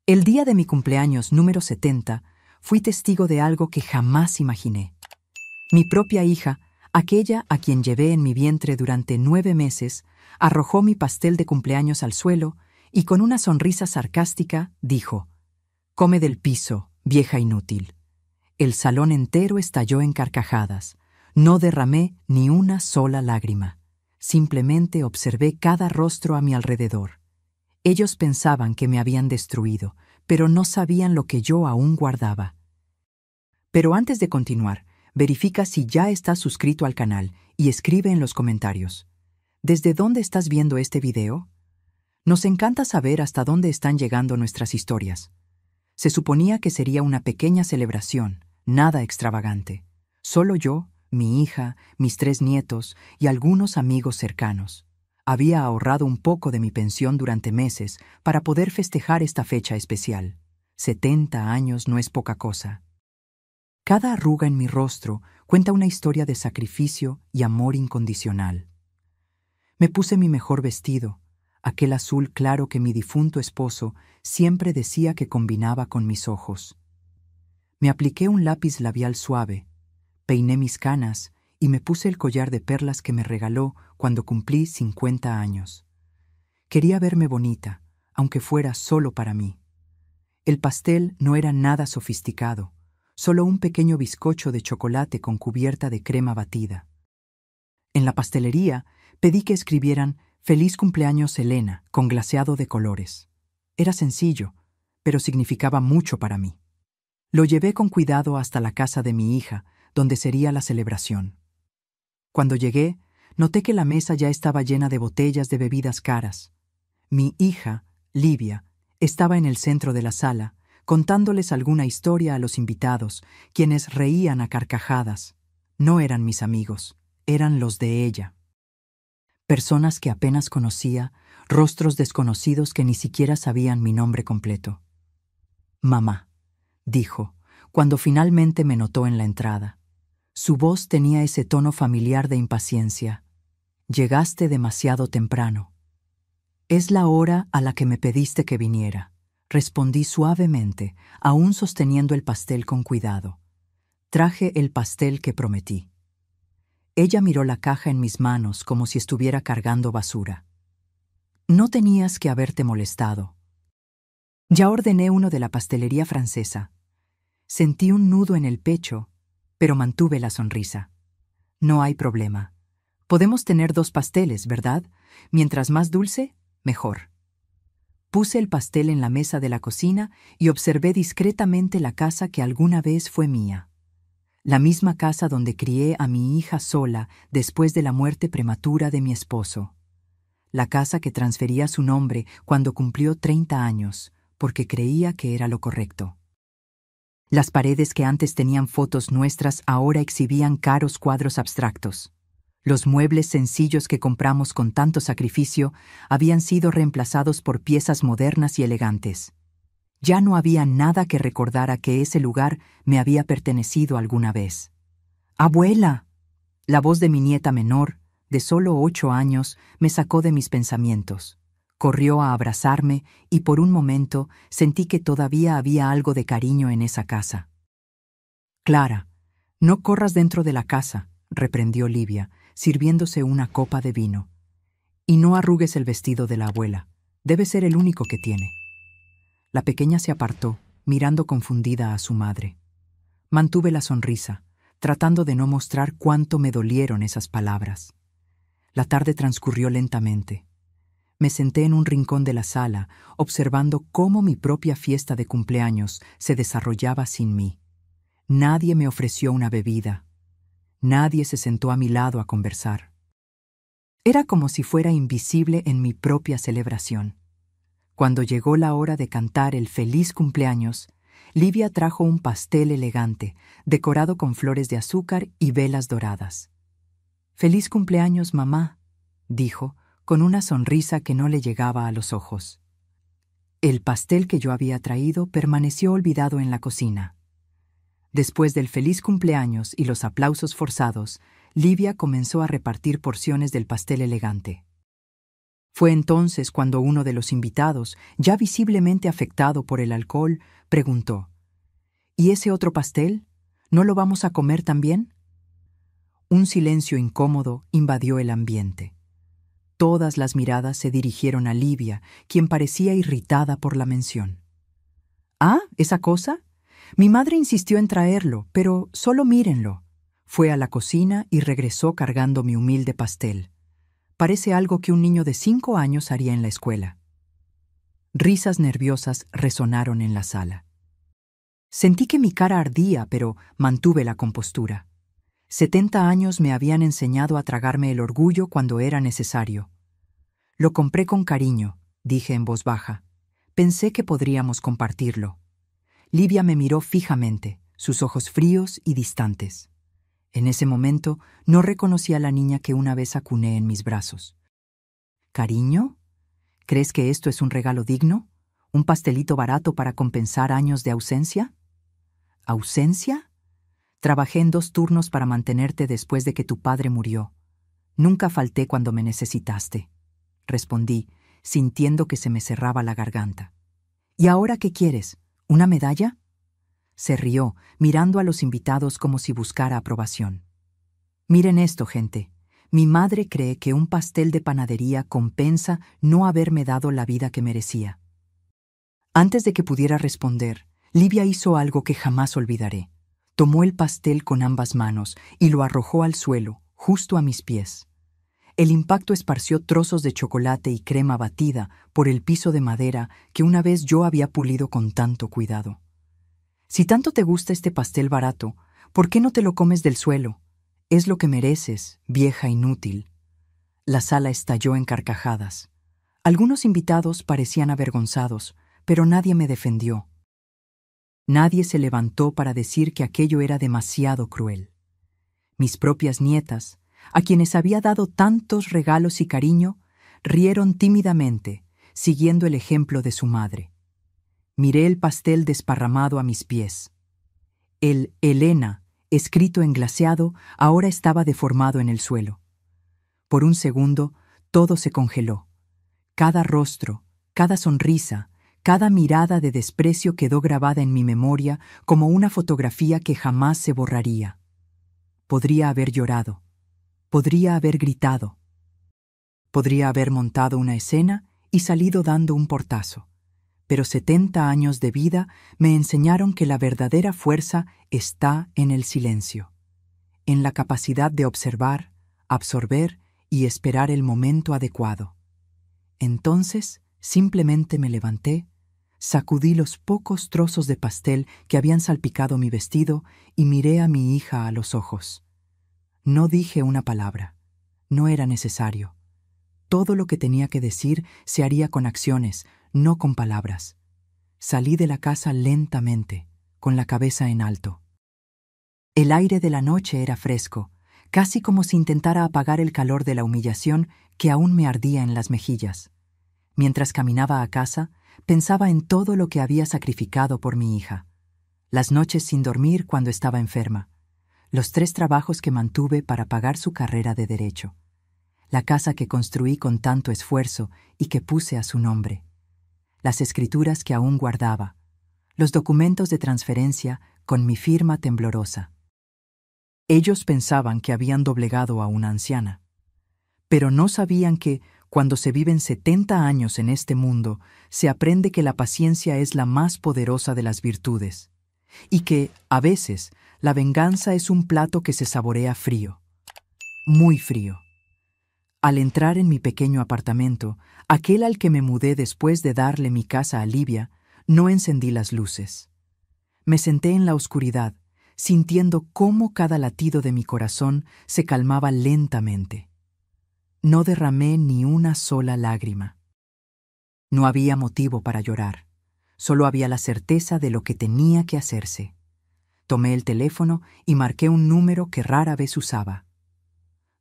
El día de mi cumpleaños número 70, fui testigo de algo que jamás imaginé. Mi propia hija, aquella a quien llevé en mi vientre durante 9 meses, arrojó mi pastel de cumpleaños al suelo y con una sonrisa sarcástica dijo: «Come del piso, vieja inútil». El salón entero estalló en carcajadas. No derramé ni una sola lágrima. Simplemente observé cada rostro a mi alrededor. Ellos pensaban que me habían destruido, pero no sabían lo que yo aún guardaba. Pero antes de continuar, verifica si ya estás suscrito al canal y escribe en los comentarios: ¿desde dónde estás viendo este video? Nos encanta saber hasta dónde están llegando nuestras historias. Se suponía que sería una pequeña celebración, nada extravagante. Solo yo, mi hija, mis 3 nietos y algunos amigos cercanos. Había ahorrado un poco de mi pensión durante meses para poder festejar esta fecha especial. 70 años no es poca cosa. Cada arruga en mi rostro cuenta una historia de sacrificio y amor incondicional. Me puse mi mejor vestido, aquel azul claro que mi difunto esposo siempre decía que combinaba con mis ojos. Me apliqué un lápiz labial suave, peiné mis canas y me puse el collar de perlas que me regaló cuando cumplí 50 años. Quería verme bonita, aunque fuera solo para mí. El pastel no era nada sofisticado, solo un pequeño bizcocho de chocolate con cubierta de crema batida. En la pastelería pedí que escribieran «Feliz cumpleaños Elena» con glaseado de colores. Era sencillo, pero significaba mucho para mí. Lo llevé con cuidado hasta la casa de mi hija, donde sería la celebración. Cuando llegué, noté que la mesa ya estaba llena de botellas de bebidas caras. Mi hija, Livia, estaba en el centro de la sala, contándoles alguna historia a los invitados, quienes reían a carcajadas. No eran mis amigos, eran los de ella. Personas que apenas conocía, rostros desconocidos que ni siquiera sabían mi nombre completo. «Mamá», dijo, cuando finalmente me notó en la entrada. Su voz tenía ese tono familiar de impaciencia. «Llegaste demasiado temprano». «Es la hora a la que me pediste que viniera», respondí suavemente, aún sosteniendo el pastel con cuidado. «Traje el pastel que prometí». Ella miró la caja en mis manos como si estuviera cargando basura. «No tenías que haberte molestado. Ya ordené uno de la pastelería francesa». Sentí un nudo en el pecho, pero mantuve la sonrisa. «No hay problema. Podemos tener 2 pasteles, ¿verdad? Mientras más dulce, mejor». Puse el pastel en la mesa de la cocina y observé discretamente la casa que alguna vez fue mía. La misma casa donde crié a mi hija sola después de la muerte prematura de mi esposo. La casa que transfería su nombre cuando cumplió 30 años, porque creía que era lo correcto. Las paredes que antes tenían fotos nuestras ahora exhibían caros cuadros abstractos. Los muebles sencillos que compramos con tanto sacrificio habían sido reemplazados por piezas modernas y elegantes. Ya no había nada que recordara que ese lugar me había pertenecido alguna vez. «¡Abuela!». La voz de mi nieta menor, de solo 8 años, me sacó de mis pensamientos. Corrió a abrazarme y por un momento sentí que todavía había algo de cariño en esa casa. «Clara, no corras dentro de la casa», reprendió Livia, sirviéndose una copa de vino. «Y no arrugues el vestido de la abuela. Debe ser el único que tiene». La pequeña se apartó, mirando confundida a su madre. Mantuve la sonrisa, tratando de no mostrar cuánto me dolieron esas palabras. La tarde transcurrió lentamente. Me senté en un rincón de la sala, observando cómo mi propia fiesta de cumpleaños se desarrollaba sin mí. Nadie me ofreció una bebida. Nadie se sentó a mi lado a conversar. Era como si fuera invisible en mi propia celebración. Cuando llegó la hora de cantar el feliz cumpleaños, Livia trajo un pastel elegante, decorado con flores de azúcar y velas doradas. «Feliz cumpleaños, mamá», dijo, con una sonrisa que no le llegaba a los ojos. El pastel que yo había traído permaneció olvidado en la cocina. Después del feliz cumpleaños y los aplausos forzados, Livia comenzó a repartir porciones del pastel elegante. Fue entonces cuando uno de los invitados, ya visiblemente afectado por el alcohol, preguntó: ¿Y ese otro pastel? ¿No lo vamos a comer también? Un silencio incómodo invadió el ambiente. Todas las miradas se dirigieron a Livia, quien parecía irritada por la mención. «¿Ah, esa cosa? Mi madre insistió en traerlo, pero solo mírenlo». Fue a la cocina y regresó cargando mi humilde pastel. Parece algo que un niño de 5 años haría en la escuela. Risas nerviosas resonaron en la sala. Sentí que mi cara ardía, pero mantuve la compostura. 70 años me habían enseñado a tragarme el orgullo cuando era necesario. «Lo compré con cariño», dije en voz baja. «Pensé que podríamos compartirlo». Livia me miró fijamente, sus ojos fríos y distantes. En ese momento no reconocí a la niña que una vez acuné en mis brazos. «¿Cariño? ¿Crees que esto es un regalo digno? ¿Un pastelito barato para compensar años de ausencia?» «¿Ausencia? Trabajé en 2 turnos para mantenerte después de que tu padre murió. Nunca falté cuando me necesitaste», respondí, sintiendo que se me cerraba la garganta. «¿Y ahora qué quieres? ¿Una medalla?» Se rió, mirando a los invitados como si buscara aprobación. «Miren esto, gente. Mi madre cree que un pastel de panadería compensa no haberme dado la vida que merecía». Antes de que pudiera responder, Livia hizo algo que jamás olvidaré. Tomó el pastel con ambas manos y lo arrojó al suelo, justo a mis pies. El impacto esparció trozos de chocolate y crema batida por el piso de madera que una vez yo había pulido con tanto cuidado. «Si tanto te gusta este pastel barato, ¿por qué no te lo comes del suelo? Es lo que mereces, vieja inútil». La sala estalló en carcajadas. Algunos invitados parecían avergonzados, pero nadie me defendió. Nadie se levantó para decir que aquello era demasiado cruel. Mis propias nietas, a quienes había dado tantos regalos y cariño, rieron tímidamente, siguiendo el ejemplo de su madre. Miré el pastel desparramado a mis pies. El Elena, escrito en glaseado, ahora estaba deformado en el suelo. Por un segundo, todo se congeló. Cada rostro, cada sonrisa, cada mirada de desprecio quedó grabada en mi memoria como una fotografía que jamás se borraría. Podría haber llorado. Podría haber gritado. Podría haber montado una escena y salido dando un portazo. Pero 70 años de vida me enseñaron que la verdadera fuerza está en el silencio, en la capacidad de observar, absorber y esperar el momento adecuado. Entonces, simplemente me levanté, sacudí los pocos trozos de pastel que habían salpicado mi vestido y miré a mi hija a los ojos. No dije una palabra. No era necesario. Todo lo que tenía que decir se haría con acciones, no con palabras. Salí de la casa lentamente, con la cabeza en alto. El aire de la noche era fresco, casi como si intentara apagar el calor de la humillación que aún me ardía en las mejillas. Mientras caminaba a casa, pensaba en todo lo que había sacrificado por mi hija. Las noches sin dormir cuando estaba enferma. Los 3 trabajos que mantuve para pagar su carrera de derecho. La casa que construí con tanto esfuerzo y que puse a su nombre. Las escrituras que aún guardaba. Los documentos de transferencia con mi firma temblorosa. Ellos pensaban que habían doblegado a una anciana. Pero no sabían que, cuando se viven 70 años en este mundo, se aprende que la paciencia es la más poderosa de las virtudes. Y que, a veces, la venganza es un plato que se saborea frío. Muy frío. Al entrar en mi pequeño apartamento, aquel al que me mudé después de darle mi casa a Livia, no encendí las luces. Me senté en la oscuridad, sintiendo cómo cada latido de mi corazón se calmaba lentamente. No derramé ni una sola lágrima. No había motivo para llorar. Solo había la certeza de lo que tenía que hacerse. Tomé el teléfono y marqué un número que rara vez usaba.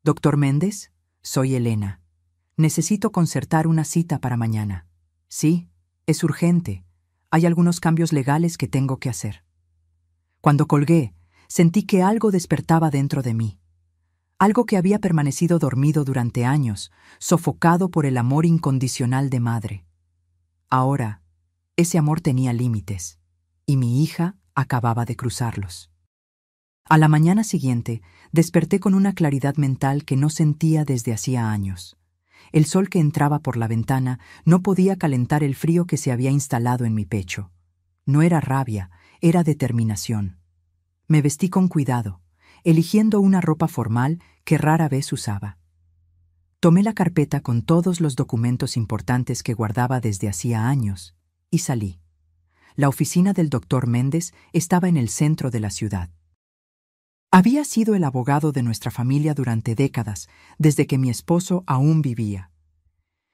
«¿Doctor Méndez? Soy Elena. Necesito concertar una cita para mañana». «Sí, es urgente. Hay algunos cambios legales que tengo que hacer». Cuando colgué, sentí que algo despertaba dentro de mí. algo que había permanecido dormido durante años, sofocado por el amor incondicional de madre. Ahora, ese amor tenía límites, y mi hija acababa de cruzarlos. A la mañana siguiente, desperté con una claridad mental que no sentía desde hacía años. El sol que entraba por la ventana no podía calentar el frío que se había instalado en mi pecho. No era rabia, era determinación. Me vestí con cuidado, eligiendo una ropa formal que rara vez usaba. Tomé la carpeta con todos los documentos importantes que guardaba desde hacía años y salí. La oficina del doctor Méndez estaba en el centro de la ciudad. Había sido el abogado de nuestra familia durante décadas, desde que mi esposo aún vivía.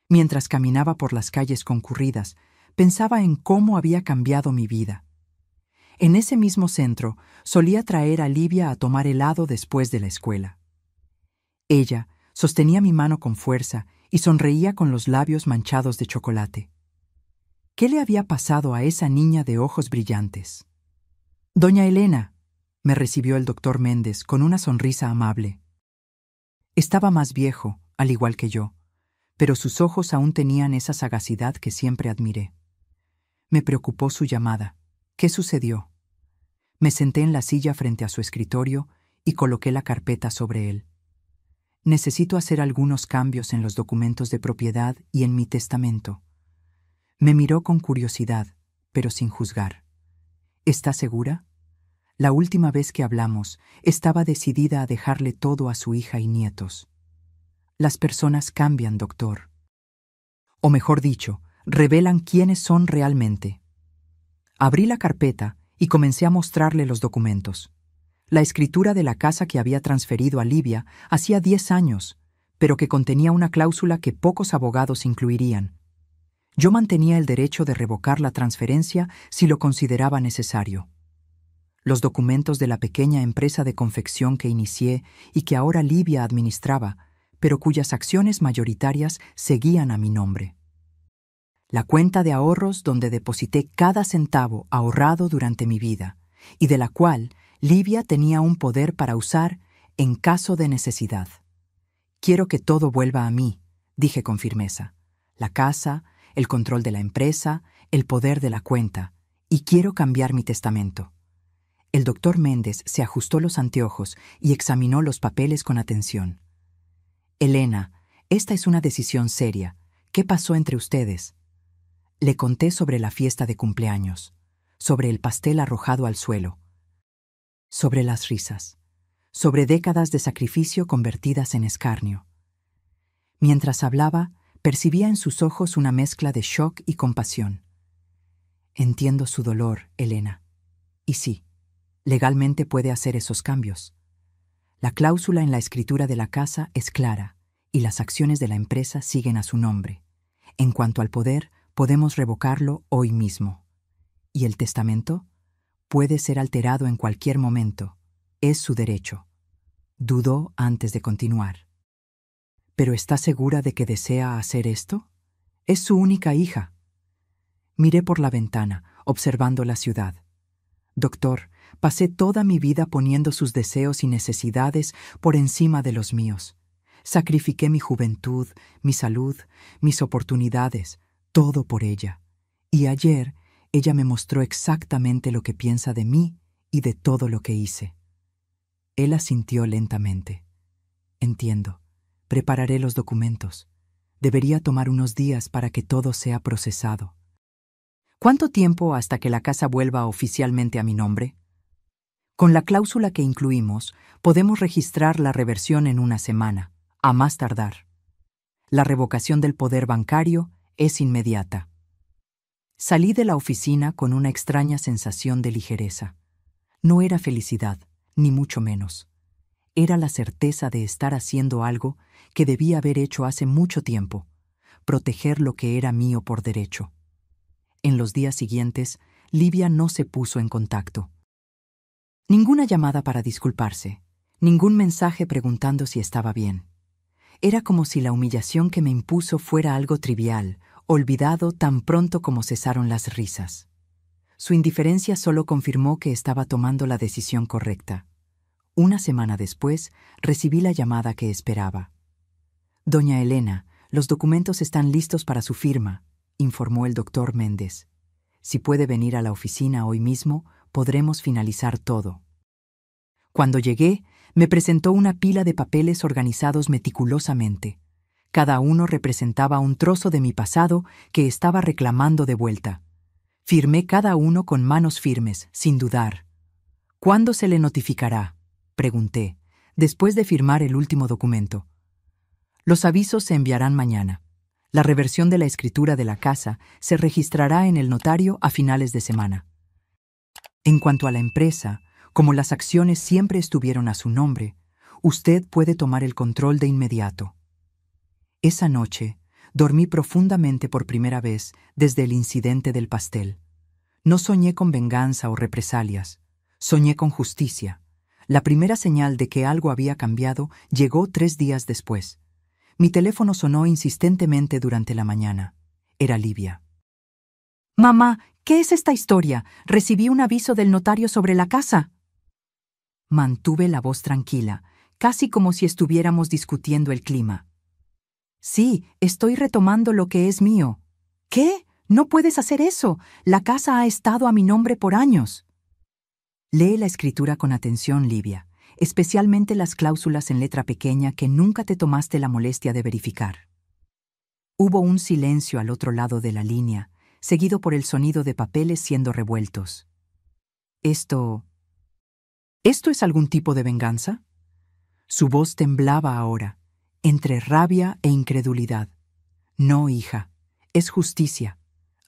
Mientras caminaba por las calles concurridas, pensaba en cómo había cambiado mi vida. En ese mismo centro solía traer a Livia a tomar helado después de la escuela. Ella sostenía mi mano con fuerza y sonreía con los labios manchados de chocolate. ¿Qué le había pasado a esa niña de ojos brillantes? «Doña Elena», me recibió el doctor Méndez con una sonrisa amable. Estaba más viejo, al igual que yo, pero sus ojos aún tenían esa sagacidad que siempre admiré. Me preocupó su llamada. ¿Qué sucedió? Me senté en la silla frente a su escritorio y coloqué la carpeta sobre él. Necesito hacer algunos cambios en los documentos de propiedad y en mi testamento. Me miró con curiosidad, pero sin juzgar. ¿Está segura? La última vez que hablamos, estaba decidida a dejarle todo a su hija y nietos. Las personas cambian, doctor. O mejor dicho, revelan quiénes son realmente. Abrí la carpeta y comencé a mostrarle los documentos. La escritura de la casa que había transferido a Livia hacía 10 años, pero que contenía una cláusula que pocos abogados incluirían. Yo mantenía el derecho de revocar la transferencia si lo consideraba necesario. Los documentos de la pequeña empresa de confección que inicié y que ahora Livia administraba, pero cuyas acciones mayoritarias seguían a mi nombre. La cuenta de ahorros donde deposité cada centavo ahorrado durante mi vida y de la cual Livia tenía un poder para usar en caso de necesidad. Quiero que todo vuelva a mí, dije con firmeza. La casa, el control de la empresa, el poder de la cuenta, y quiero cambiar mi testamento. El doctor Méndez se ajustó los anteojos y examinó los papeles con atención. Elena, esta es una decisión seria. ¿Qué pasó entre ustedes? Le conté sobre la fiesta de cumpleaños, sobre el pastel arrojado al suelo, sobre las risas, sobre décadas de sacrificio convertidas en escarnio. Mientras hablaba, percibía en sus ojos una mezcla de shock y compasión. Entiendo su dolor, Elena. Y sí, legalmente puede hacer esos cambios. La cláusula en la escritura de la casa es clara y las acciones de la empresa siguen a su nombre. En cuanto al poder, podemos revocarlo hoy mismo. ¿Y el testamento? Puede ser alterado en cualquier momento. Es su derecho. Dudó antes de continuar. ¿Pero está segura de que desea hacer esto? Es su única hija. Miré por la ventana, observando la ciudad. Doctor, pasé toda mi vida poniendo sus deseos y necesidades por encima de los míos. Sacrifiqué mi juventud, mi salud, mis oportunidades, todo por ella. Y ayer ella me mostró exactamente lo que piensa de mí y de todo lo que hice. Él asintió lentamente. Entiendo. Prepararé los documentos. Debería tomar unos días para que todo sea procesado. ¿Cuánto tiempo hasta que la casa vuelva oficialmente a mi nombre? Con la cláusula que incluimos, podemos registrar la reversión en una semana, a más tardar. La revocación del poder bancario es inmediata. Salí de la oficina con una extraña sensación de ligereza. No era felicidad, ni mucho menos. Era la certeza de estar haciendo algo que debía haber hecho hace mucho tiempo, proteger lo que era mío por derecho. En los días siguientes, Livia no se puso en contacto. Ninguna llamada para disculparse, ningún mensaje preguntando si estaba bien. Era como si la humillación que me impuso fuera algo trivial, olvidado tan pronto como cesaron las risas. Su indiferencia solo confirmó que estaba tomando la decisión correcta. Una semana después, recibí la llamada que esperaba. «Doña Elena, los documentos están listos para su firma», informó el doctor Méndez. «Si puede venir a la oficina hoy mismo, podremos finalizar todo». Cuando llegué, me presentó una pila de papeles organizados meticulosamente. Cada uno representaba un trozo de mi pasado que estaba reclamando de vuelta. Firmé cada uno con manos firmes, sin dudar. «¿Cuándo se le notificará?», pregunté, después de firmar el último documento. «Los avisos se enviarán mañana. La reversión de la escritura de la casa se registrará en el notario a finales de semana. En cuanto a la empresa, como las acciones siempre estuvieron a su nombre, usted puede tomar el control de inmediato». Esa noche, dormí profundamente por primera vez desde el incidente del pastel. No soñé con venganza o represalias. Soñé con justicia. La primera señal de que algo había cambiado llegó 3 días después. Mi teléfono sonó insistentemente durante la mañana. Era Livia. «Mamá, ¿qué es esta historia? Recibí un aviso del notario sobre la casa». Mantuve la voz tranquila, casi como si estuviéramos discutiendo el clima. «Sí, estoy retomando lo que es mío». «¿Qué? No puedes hacer eso. La casa ha estado a mi nombre por años». Lee la escritura con atención, Livia, especialmente las cláusulas en letra pequeña que nunca te tomaste la molestia de verificar. Hubo un silencio al otro lado de la línea, seguido por el sonido de papeles siendo revueltos. ¿Esto es algún tipo de venganza? Su voz temblaba ahora, entre rabia e incredulidad. «No, hija, es justicia.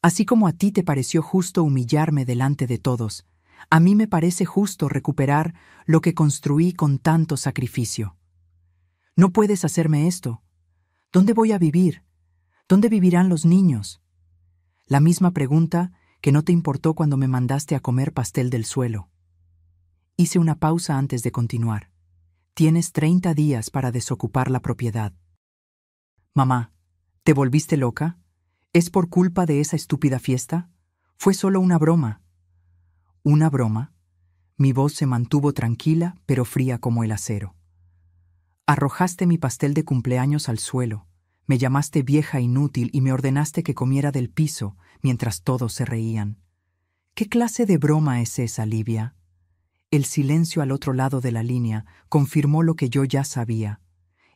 Así como a ti te pareció justo humillarme delante de todos, a mí me parece justo recuperar lo que construí con tanto sacrificio. No puedes hacerme esto. ¿Dónde voy a vivir? ¿Dónde vivirán los niños?». La misma pregunta que no te importó cuando me mandaste a comer pastel del suelo. Hice una pausa antes de continuar. «Tienes 30 días para desocupar la propiedad». «Mamá, ¿te volviste loca? ¿Es por culpa de esa estúpida fiesta? Fue solo una broma». «¿Una broma?». Mi voz se mantuvo tranquila, pero fría como el acero. «Arrojaste mi pastel de cumpleaños al suelo, me llamaste vieja inútil y me ordenaste que comiera del piso mientras todos se reían. ¿Qué clase de broma es esa, Livia?». El silencio al otro lado de la línea confirmó lo que yo ya sabía.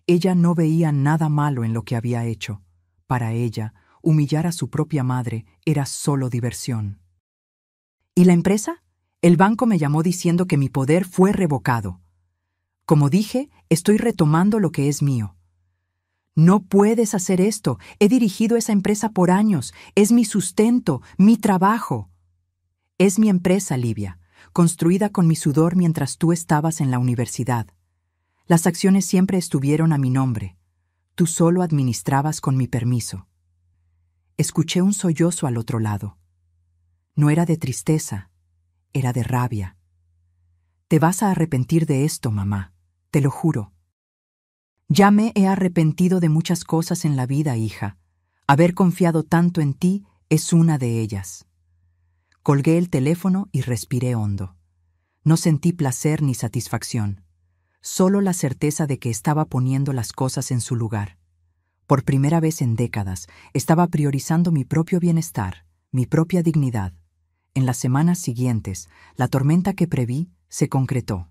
Ella no veía nada malo en lo que había hecho. Para ella, humillar a su propia madre era solo diversión. «¿Y la empresa? El banco me llamó diciendo que mi poder fue revocado. Como dije, estoy retomando lo que es mío». «No puedes hacer esto. He dirigido esa empresa por años. Es mi sustento, mi trabajo». «Es mi empresa, Livia, construida con mi sudor mientras tú estabas en la universidad. Las acciones siempre estuvieron a mi nombre. Tú solo administrabas con mi permiso». Escuché un sollozo al otro lado. No era de tristeza, era de rabia. «Te vas a arrepentir de esto, mamá, te lo juro». «Ya me he arrepentido de muchas cosas en la vida, hija. Haber confiado tanto en ti es una de ellas». Colgué el teléfono y respiré hondo. No sentí placer ni satisfacción, solo la certeza de que estaba poniendo las cosas en su lugar. Por primera vez en décadas, estaba priorizando mi propio bienestar, mi propia dignidad. En las semanas siguientes, la tormenta que preví se concretó.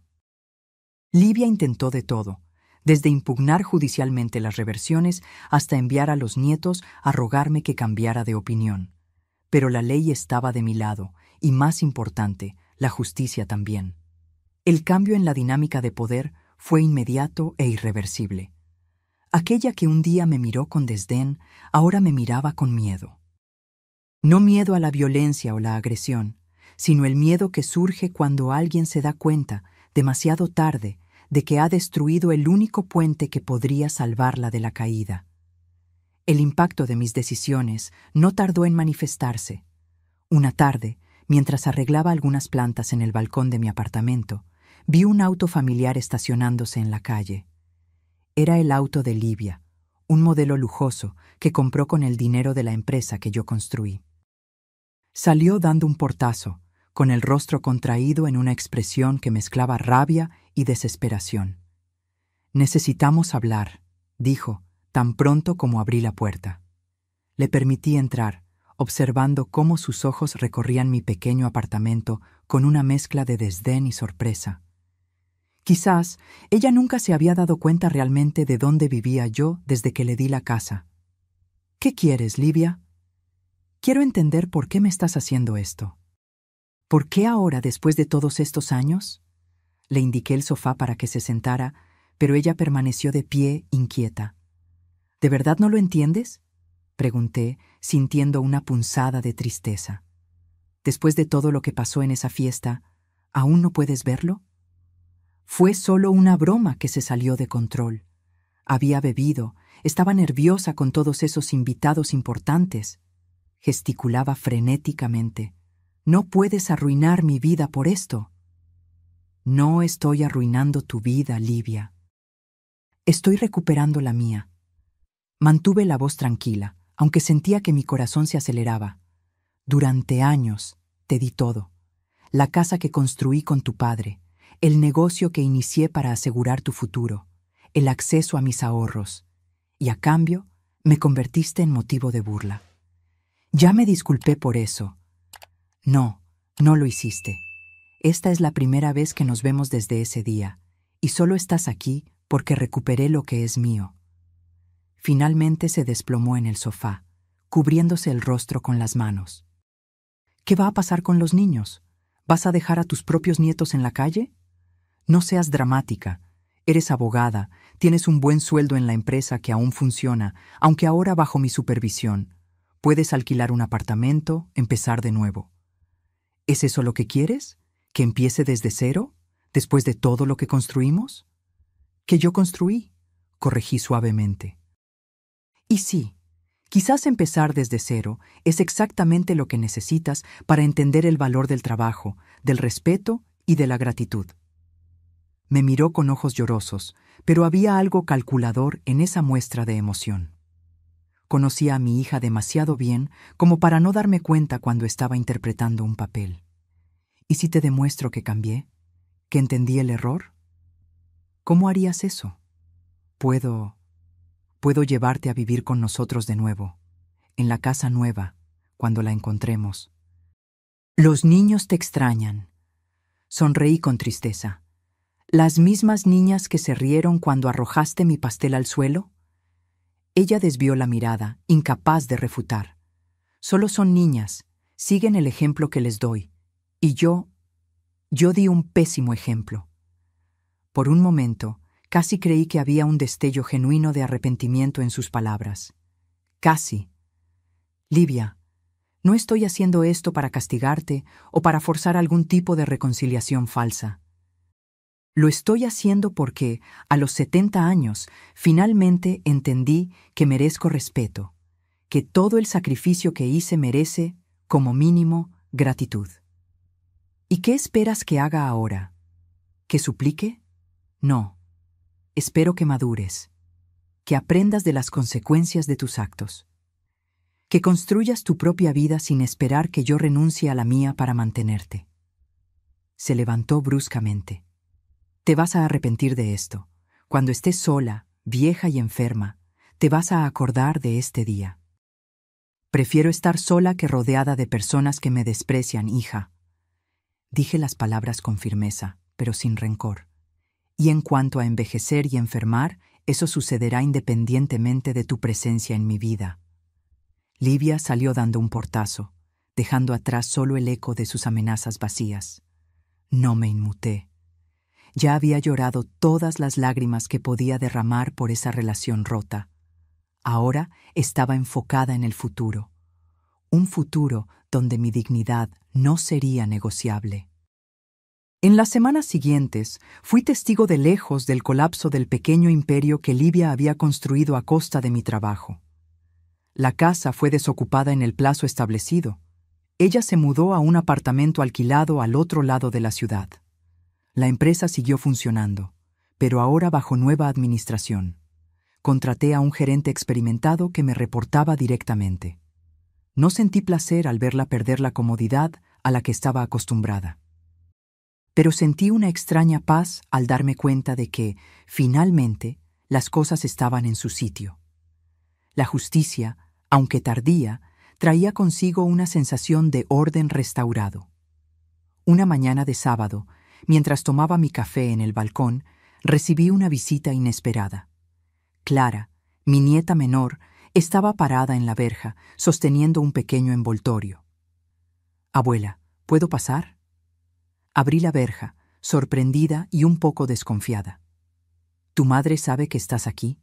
Livia intentó de todo, desde impugnar judicialmente las reversiones hasta enviar a los nietos a rogarme que cambiara de opinión. Pero la ley estaba de mi lado, y más importante, la justicia también. El cambio en la dinámica de poder fue inmediato e irreversible. Aquella que un día me miró con desdén, ahora me miraba con miedo. No miedo a la violencia o la agresión, sino el miedo que surge cuando alguien se da cuenta, demasiado tarde, de que ha destruido el único puente que podría salvarla de la caída. El impacto de mis decisiones no tardó en manifestarse. Una tarde, mientras arreglaba algunas plantas en el balcón de mi apartamento, vi un auto familiar estacionándose en la calle. Era el auto de Livia, un modelo lujoso que compró con el dinero de la empresa que yo construí. Salió dando un portazo, con el rostro contraído en una expresión que mezclaba rabia y desesperación. «Necesitamos hablar», dijo, tan pronto como abrí la puerta. Le permití entrar, observando cómo sus ojos recorrían mi pequeño apartamento con una mezcla de desdén y sorpresa. Quizás ella nunca se había dado cuenta realmente de dónde vivía yo desde que le di la casa. «¿Qué quieres, Livia? Quiero entender por qué me estás haciendo esto». «¿Por qué ahora, después de todos estos años?» Le indiqué el sofá para que se sentara, pero ella permaneció de pie, inquieta. «¿De verdad no lo entiendes?», pregunté, sintiendo una punzada de tristeza. «Después de todo lo que pasó en esa fiesta, ¿aún no puedes verlo? Fue solo una broma que se salió de control. Había bebido, estaba nerviosa con todos esos invitados importantes». Gesticulaba frenéticamente. «No puedes arruinar mi vida por esto». «No estoy arruinando tu vida, Livia. Estoy recuperando la mía». Mantuve la voz tranquila, aunque sentía que mi corazón se aceleraba. «Durante años te di todo. La casa que construí con tu padre, el negocio que inicié para asegurar tu futuro, el acceso a mis ahorros. Y a cambio, me convertiste en motivo de burla. Ya me disculpé por eso». «No, no lo hiciste. Esta es la primera vez que nos vemos desde ese día, y solo estás aquí porque recuperé lo que es mío». Finalmente se desplomó en el sofá, cubriéndose el rostro con las manos. «¿Qué va a pasar con los niños? ¿Vas a dejar a tus propios nietos en la calle? No seas dramática. Eres abogada, tienes un buen sueldo en la empresa que aún funciona, aunque ahora bajo mi supervisión. Puedes alquilar un apartamento, empezar de nuevo. ¿Es eso lo que quieres? ¿Que empiece desde cero, después de todo lo que construimos?» «Que yo construí», corregí suavemente. «Y sí, quizás empezar desde cero es exactamente lo que necesitas para entender el valor del trabajo, del respeto y de la gratitud». Me miró con ojos llorosos, pero había algo calculador en esa muestra de emoción. Conocía a mi hija demasiado bien como para no darme cuenta cuando estaba interpretando un papel. «¿Y si te demuestro que cambié? ¿Que entendí el error? ¿Cómo harías eso? Puedo llevarte a vivir con nosotros de nuevo, en la casa nueva, cuando la encontremos. Los niños te extrañan». Sonreí con tristeza. «¿Las mismas niñas que se rieron cuando arrojaste mi pastel al suelo?» Ella desvió la mirada, incapaz de refutar. «Solo son niñas, siguen el ejemplo que les doy. Y yo di un pésimo ejemplo». Por un momento, casi creí que había un destello genuino de arrepentimiento en sus palabras. «Casi. Livia, no estoy haciendo esto para castigarte o para forzar algún tipo de reconciliación falsa. Lo estoy haciendo porque, a los 70 años, finalmente entendí que merezco respeto, que todo el sacrificio que hice merece, como mínimo, gratitud». «¿Y qué esperas que haga ahora? ¿Que suplique? No. Espero que madures, que aprendas de las consecuencias de tus actos, que construyas tu propia vida sin esperar que yo renuncie a la mía para mantenerte». Se levantó bruscamente. «Te vas a arrepentir de esto. Cuando estés sola, vieja y enferma, te vas a acordar de este día. Prefiero estar sola que rodeada de personas que me desprecian, hija». Dije las palabras con firmeza, pero sin rencor. «Y en cuanto a envejecer y enfermar, eso sucederá independientemente de tu presencia en mi vida». Livia salió dando un portazo, dejando atrás solo el eco de sus amenazas vacías. No me inmuté. Ya había llorado todas las lágrimas que podía derramar por esa relación rota. Ahora estaba enfocada en el futuro. Un futuro donde mi dignidad no sería negociable. En las semanas siguientes, fui testigo de lejos del colapso del pequeño imperio que Livia había construido a costa de mi trabajo. La casa fue desocupada en el plazo establecido. Ella se mudó a un apartamento alquilado al otro lado de la ciudad. La empresa siguió funcionando, pero ahora bajo nueva administración. Contraté a un gerente experimentado que me reportaba directamente. No sentí placer al verla perder la comodidad a la que estaba acostumbrada. Pero sentí una extraña paz al darme cuenta de que, finalmente, las cosas estaban en su sitio. La justicia, aunque tardía, traía consigo una sensación de orden restaurado. Una mañana de sábado, mientras tomaba mi café en el balcón, recibí una visita inesperada. Clara, mi nieta menor, estaba parada en la verja, sosteniendo un pequeño envoltorio. «Abuela, ¿puedo pasar?» Abrí la verja, sorprendida y un poco desconfiada. «¿Tu madre sabe que estás aquí?»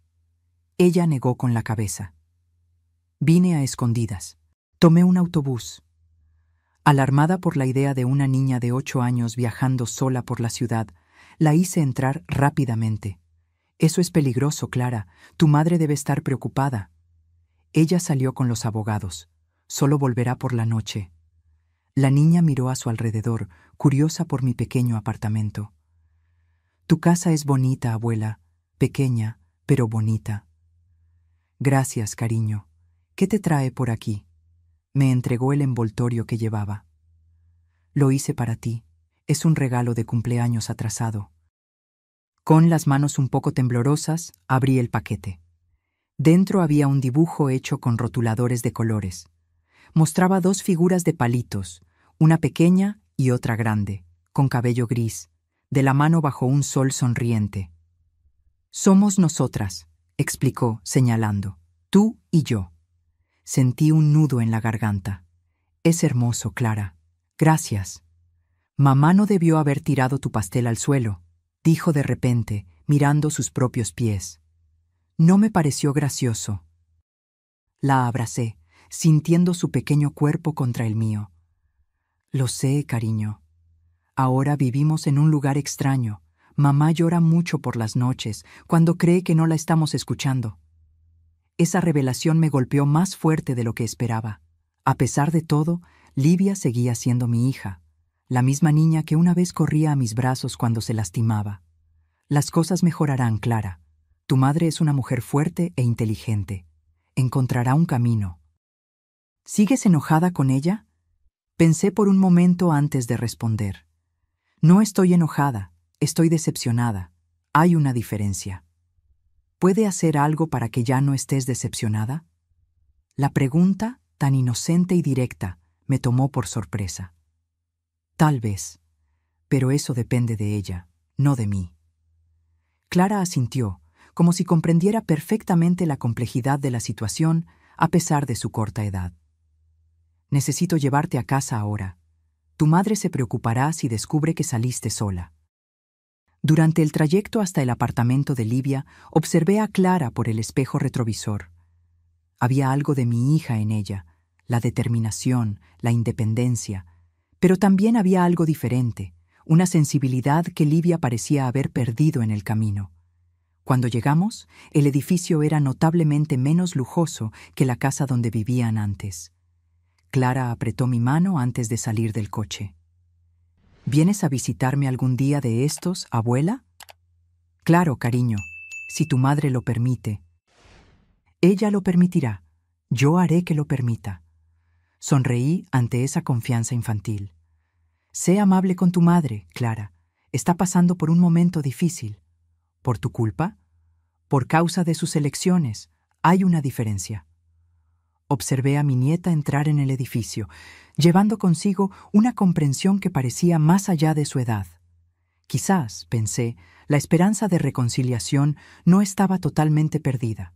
Ella negó con la cabeza. «Vine a escondidas. Tomé un autobús». Alarmada por la idea de una niña de 8 años viajando sola por la ciudad, la hice entrar rápidamente. «Eso es peligroso, Clara. Tu madre debe estar preocupada». Ella salió con los abogados. «Solo volverá por la noche». La niña miró a su alrededor, curiosa por mi pequeño apartamento. «Tu casa es bonita, abuela. Pequeña, pero bonita». «Gracias, cariño. ¿Qué te trae por aquí?» Me entregó el envoltorio que llevaba. «Lo hice para ti. Es un regalo de cumpleaños atrasado». Con las manos un poco temblorosas, abrí el paquete. Dentro había un dibujo hecho con rotuladores de colores. Mostraba 2 figuras de palitos, una pequeña y otra grande, con cabello gris, de la mano bajo un sol sonriente. «Somos nosotras», explicó, señalando. «Tú y yo». Sentí un nudo en la garganta. «Es hermoso, Clara. Gracias». «Mamá no debió haber tirado tu pastel al suelo», dijo de repente, mirando sus propios pies. No me pareció gracioso. La abracé, sintiendo su pequeño cuerpo contra el mío. «Lo sé, cariño. Ahora vivimos en un lugar extraño. Mamá llora mucho por las noches, cuando cree que no la estamos escuchando». Esa revelación me golpeó más fuerte de lo que esperaba. A pesar de todo, Livia seguía siendo mi hija, la misma niña que una vez corría a mis brazos cuando se lastimaba. «Las cosas mejorarán, Clara. Tu madre es una mujer fuerte e inteligente. Encontrará un camino». «¿Sigues enojada con ella?» Pensé por un momento antes de responder. «No estoy enojada, estoy decepcionada. Hay una diferencia». «¿Puede hacer algo para que ya no estés decepcionada?» La pregunta, tan inocente y directa, me tomó por sorpresa. «Tal vez, pero eso depende de ella, no de mí». Clara asintió, como si comprendiera perfectamente la complejidad de la situación a pesar de su corta edad. «Necesito llevarte a casa ahora. Tu madre se preocupará si descubre que saliste sola». Durante el trayecto hasta el apartamento de Livia, observé a Clara por el espejo retrovisor. Había algo de mi hija en ella, la determinación, la independencia, pero también había algo diferente, una sensibilidad que Livia parecía haber perdido en el camino. Cuando llegamos, el edificio era notablemente menos lujoso que la casa donde vivían antes. Clara apretó mi mano antes de salir del coche. «¿Vienes a visitarme algún día de estos, abuela?» «Claro, cariño, si tu madre lo permite». «Ella lo permitirá. Yo haré que lo permita». Sonreí ante esa confianza infantil. «Sé amable con tu madre, Clara. Está pasando por un momento difícil. ¿Por tu culpa? Por causa de sus elecciones. Hay una diferencia». Observé a mi nieta entrar en el edificio, llevando consigo una comprensión que parecía más allá de su edad. Quizás, pensé, la esperanza de reconciliación no estaba totalmente perdida.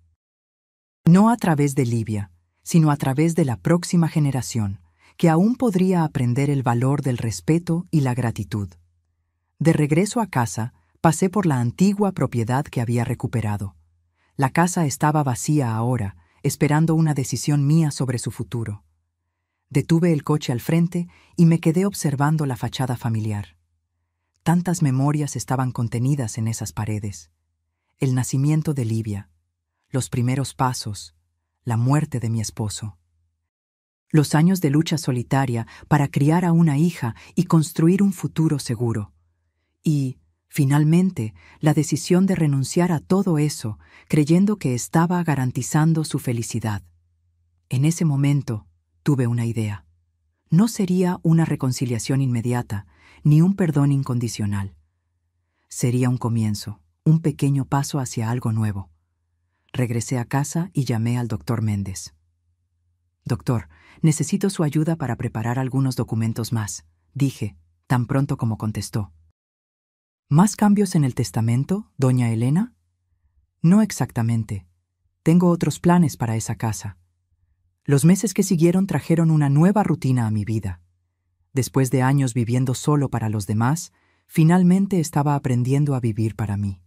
No a través de Livia, sino a través de la próxima generación, que aún podría aprender el valor del respeto y la gratitud. De regreso a casa, pasé por la antigua propiedad que había recuperado. La casa estaba vacía ahora, esperando una decisión mía sobre su futuro. Detuve el coche al frente y me quedé observando la fachada familiar. Tantas memorias estaban contenidas en esas paredes. El nacimiento de Livia, los primeros pasos, la muerte de mi esposo. Los años de lucha solitaria para criar a una hija y construir un futuro seguro. Y, finalmente, la decisión de renunciar a todo eso, creyendo que estaba garantizando su felicidad. En ese momento, tuve una idea. No sería una reconciliación inmediata, ni un perdón incondicional. Sería un comienzo, un pequeño paso hacia algo nuevo. Regresé a casa y llamé al doctor Méndez. «Doctor, necesito su ayuda para preparar algunos documentos más», dije, tan pronto como contestó. «¿Más cambios en el testamento, doña Elena?» «No exactamente. Tengo otros planes para esa casa». Los meses que siguieron trajeron una nueva rutina a mi vida. Después de años viviendo solo para los demás, finalmente estaba aprendiendo a vivir para mí.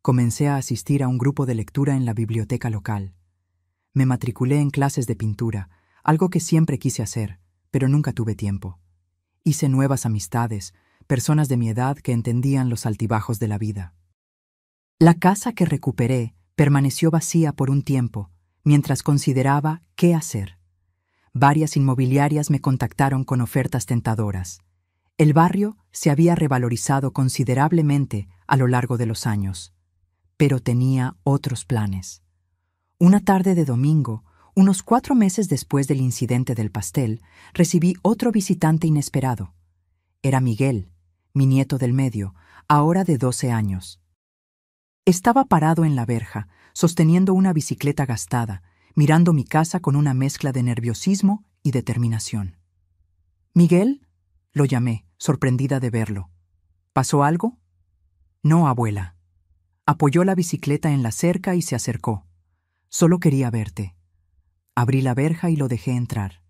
Comencé a asistir a un grupo de lectura en la biblioteca local. Me matriculé en clases de pintura, algo que siempre quise hacer, pero nunca tuve tiempo. Hice nuevas amistades, personas de mi edad que entendían los altibajos de la vida. La casa que recuperé permaneció vacía por un tiempo, mientras consideraba qué hacer. Varias inmobiliarias me contactaron con ofertas tentadoras. El barrio se había revalorizado considerablemente a lo largo de los años, pero tenía otros planes. Una tarde de domingo, unos 4 meses después del incidente del pastel, recibí otro visitante inesperado. Era Miguel, mi nieto del medio, ahora de 12 años. Estaba parado en la verja, sosteniendo una bicicleta gastada, mirando mi casa con una mezcla de nerviosismo y determinación. «¿Miguel?», lo llamé, sorprendida de verlo. «¿Pasó algo?». «No, abuela». Apoyó la bicicleta en la cerca y se acercó. «Solo quería verte». Abrí la verja y lo dejé entrar.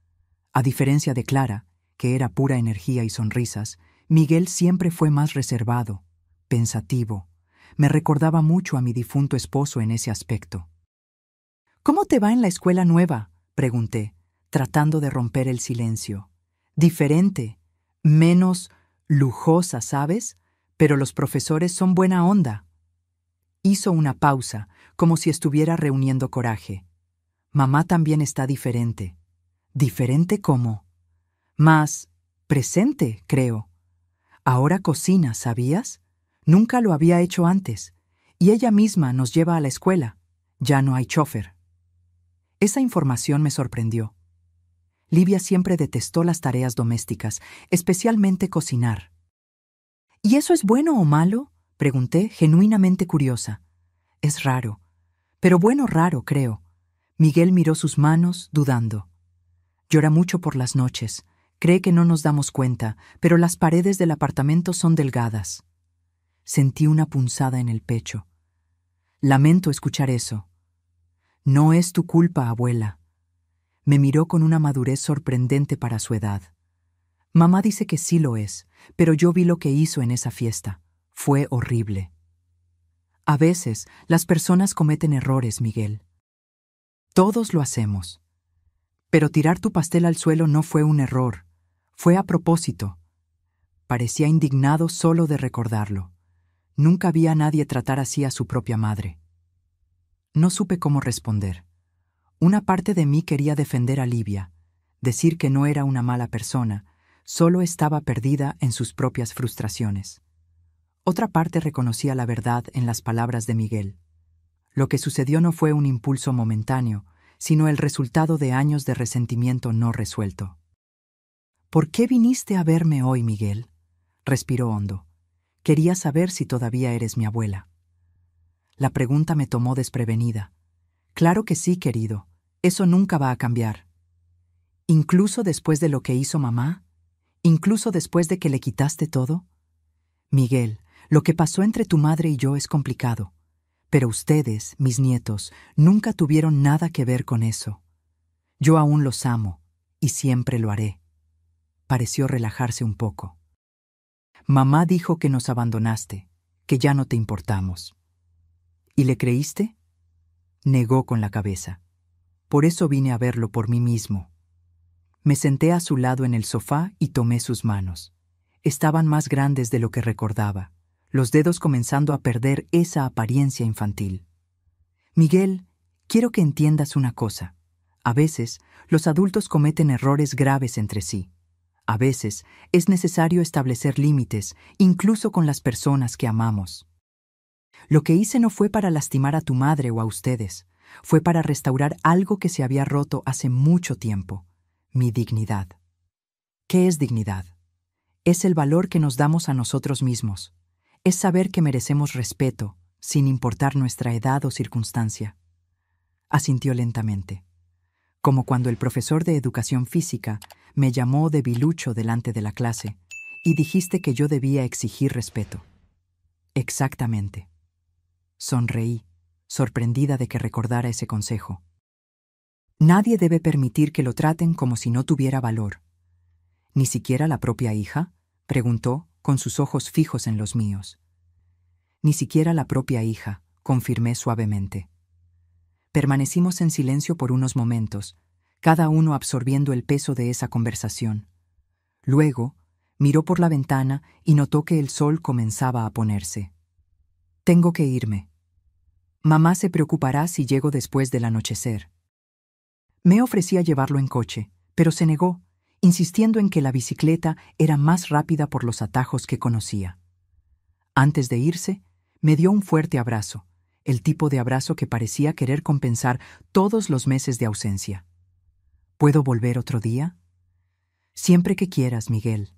A diferencia de Clara, que era pura energía y sonrisas, Miguel siempre fue más reservado, pensativo. Me recordaba mucho a mi difunto esposo en ese aspecto. «¿Cómo te va en la escuela nueva?», pregunté, tratando de romper el silencio. «Diferente, menos lujosa, ¿sabes? Pero los profesores son buena onda». Hizo una pausa, como si estuviera reuniendo coraje. «Mamá también está diferente». «¿Diferente cómo?». «Más presente, creo. Ahora cocina, ¿sabías? Nunca lo había hecho antes. Y ella misma nos lleva a la escuela. Ya no hay chofer». Esa información me sorprendió. Livia siempre detestó las tareas domésticas, especialmente cocinar. «¿Y eso es bueno o malo?», pregunté, genuinamente curiosa. «Es raro. Pero bueno, raro, creo». Miguel miró sus manos, dudando. «Llora mucho por las noches. Cree que no nos damos cuenta, pero las paredes del apartamento son delgadas». Sentí una punzada en el pecho. «Lamento escuchar eso». «No es tu culpa, abuela». Me miró con una madurez sorprendente para su edad. «Mamá dice que sí lo es, pero yo vi lo que hizo en esa fiesta. Fue horrible». «A veces, las personas cometen errores, Miguel». «Todos lo hacemos». «Pero tirar tu pastel al suelo no fue un error. Fue a propósito». Parecía indignado solo de recordarlo. Nunca vi a nadie tratar así a su propia madre. No supe cómo responder. Una parte de mí quería defender a Livia, decir que no era una mala persona, solo estaba perdida en sus propias frustraciones. Otra parte reconocía la verdad en las palabras de Miguel. Lo que sucedió no fue un impulso momentáneo, sino el resultado de años de resentimiento no resuelto. «¿Por qué viniste a verme hoy, Miguel?», respiró hondo. «Quería saber si todavía eres mi abuela». La pregunta me tomó desprevenida. «Claro que sí, querido. Eso nunca va a cambiar». «¿Incluso después de lo que hizo mamá? ¿Incluso después de que le quitaste todo?». «Miguel, lo que pasó entre tu madre y yo es complicado. Pero ustedes, mis nietos, nunca tuvieron nada que ver con eso. Yo aún los amo, y siempre lo haré». Pareció relajarse un poco. «Mamá dijo que nos abandonaste, que ya no te importamos». «¿Y le creíste?». Negó con la cabeza. «Por eso vine a verlo por mí mismo». Me senté a su lado en el sofá y tomé sus manos. Estaban más grandes de lo que recordaba, los dedos comenzando a perder esa apariencia infantil. «Miguel, quiero que entiendas una cosa. A veces, los adultos cometen errores graves entre sí. A veces, es necesario establecer límites, incluso con las personas que amamos. Lo que hice no fue para lastimar a tu madre o a ustedes. Fue para restaurar algo que se había roto hace mucho tiempo, mi dignidad». ¿Qué es dignidad? Es el valor que nos damos a nosotros mismos. Es saber que merecemos respeto, sin importar nuestra edad o circunstancia. Asintió lentamente, como cuando el profesor de educación física me llamó debilucho delante de la clase y dijiste que yo debía exigir respeto. Exactamente. Sonreí, sorprendida de que recordara ese consejo. Nadie debe permitir que lo traten como si no tuviera valor. ¿Ni siquiera la propia hija?, preguntó, con sus ojos fijos en los míos. Ni siquiera la propia hija, confirmé suavemente. Permanecimos en silencio por unos momentos, cada uno absorbiendo el peso de esa conversación. Luego, miró por la ventana y notó que el sol comenzaba a ponerse. Tengo que irme. Mamá se preocupará si llego después del anochecer. Me ofrecí a llevarlo en coche, pero se negó, insistiendo en que la bicicleta era más rápida por los atajos que conocía. Antes de irse, me dio un fuerte abrazo, el tipo de abrazo que parecía querer compensar todos los meses de ausencia. ¿Puedo volver otro día? Siempre que quieras, Miguel.